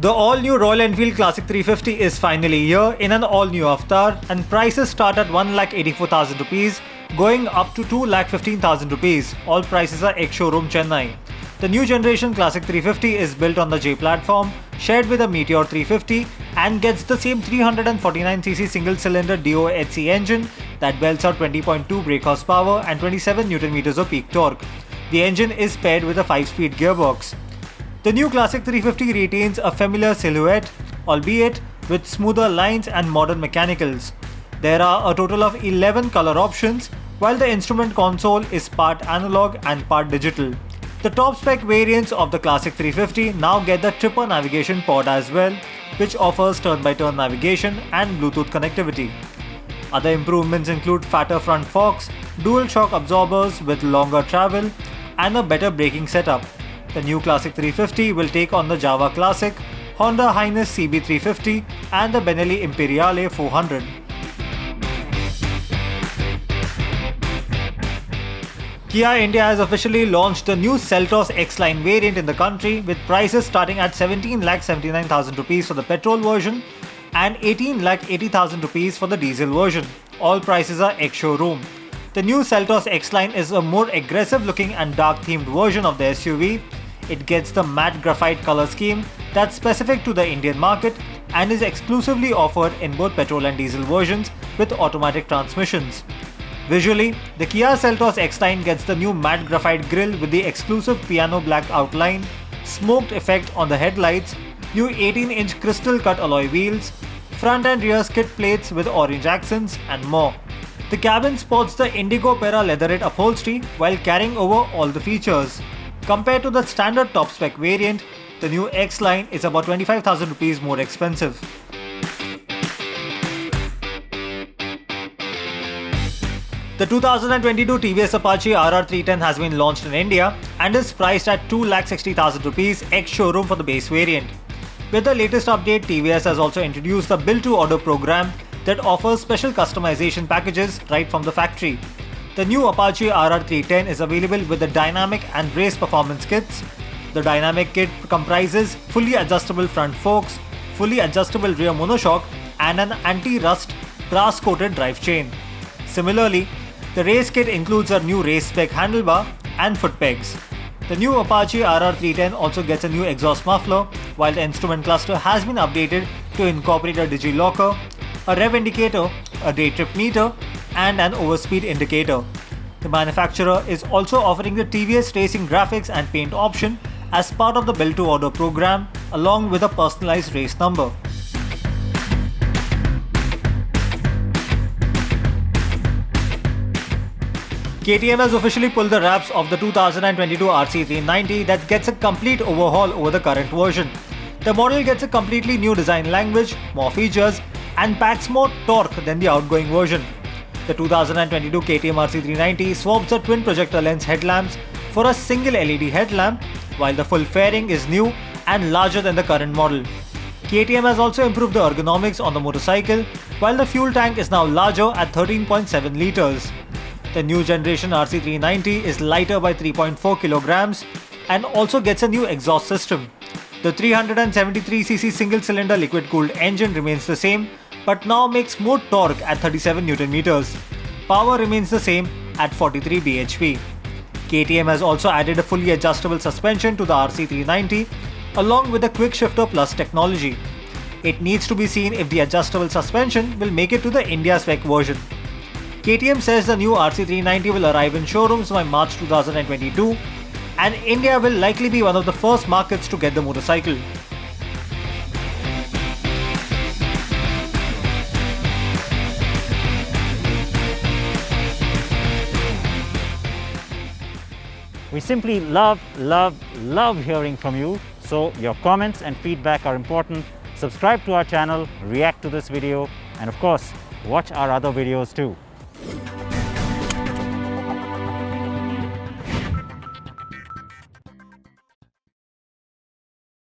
The all-new Royal Enfield Classic 350 is finally here in an all-new avatar, and prices start at 1,84,000 rupees, going up to 2,15,000 rupees. All prices are ex-showroom Chennai. The new generation Classic 350 is built on the J platform, shared with a Meteor 350, and gets the same 349cc single-cylinder DOHC engine that belts out 20.2 brake horsepower and 27 Nm of peak torque. The engine is paired with a 5-speed gearbox. The new Classic 350 retains a familiar silhouette, albeit with smoother lines and modern mechanicals. There are a total of 11 color options, while the instrument console is part analog and part digital. The top spec variants of the Classic 350 now get the Tripper navigation pod as well, which offers turn-by-turn navigation and Bluetooth connectivity. Other improvements include fatter front forks, dual shock absorbers with longer travel, and a better braking setup. The new Classic 350 will take on the Java Classic, Honda Highness CB350 and the Benelli Imperiale 400. Kia India has officially launched the new Seltos X-Line variant in the country, with prices starting at 17,79,000 rupees for the petrol version and 18,80,000 rupees for the diesel version. All prices are ex-showroom. The new Seltos X-Line is a more aggressive looking and dark themed version of the SUV. It gets the matte graphite color scheme that's specific to the Indian market and is exclusively offered in both petrol and diesel versions with automatic transmissions. Visually, the Kia Seltos X-Line gets the new matte graphite grille with the exclusive piano black outline, smoked effect on the headlights, new 18-inch crystal cut alloy wheels, front and rear skid plates with orange accents, and more. The cabin sports the Indigo Pera leatherette upholstery while carrying over all the features. Compared to the standard top spec variant, the new X-Line is about 25,000 rupees more expensive. The 2022 TVS Apache RR310 has been launched in India and is priced at 2,60,000 rupees ex-showroom for the base variant. With the latest update, TVS has also introduced the build-to-order program that offers special customization packages right from the factory. The new Apache RR310 is available with the dynamic and race performance kits. The dynamic kit comprises fully adjustable front forks, fully adjustable rear monoshock, and an anti-rust brass-coated drivetrain. Similarly, the race kit includes a new race spec handlebar and foot pegs. The new Apache RR310 also gets a new exhaust muffler, while the instrument cluster has been updated to incorporate a digi-locker, a rev indicator, a day trip meter, and an overspeed indicator. The manufacturer is also offering the TVS Racing graphics and paint option as part of the build-to-order program, along with a personalized race number. KTM has officially pulled the wraps of the 2022 RC390 that gets a complete overhaul over the current version. The model gets a completely new design language, more features, and packs more torque than the outgoing version. The 2022 KTM RC390 swaps the twin projector lens headlamps for a single LED headlamp, while the full fairing is new and larger than the current model. KTM has also improved the ergonomics on the motorcycle, while the fuel tank is now larger at 13.7 litres. The new generation RC390 is lighter by 3.4 kilograms and also gets a new exhaust system. The 373cc single-cylinder liquid-cooled engine remains the same, but now makes more torque at 37 Nm. Power remains the same at 43 bhp. KTM has also added a fully adjustable suspension to the RC390 along with the Quick Shifter Plus technology. It needs to be seen if the adjustable suspension will make it to the India spec version. KTM says the new RC390 will arrive in showrooms by March 2022, and India will likely be one of the first markets to get the motorcycle. We simply love hearing from you. So your comments and feedback are important. Subscribe to our channel, react to this video, and of course, watch our other videos too.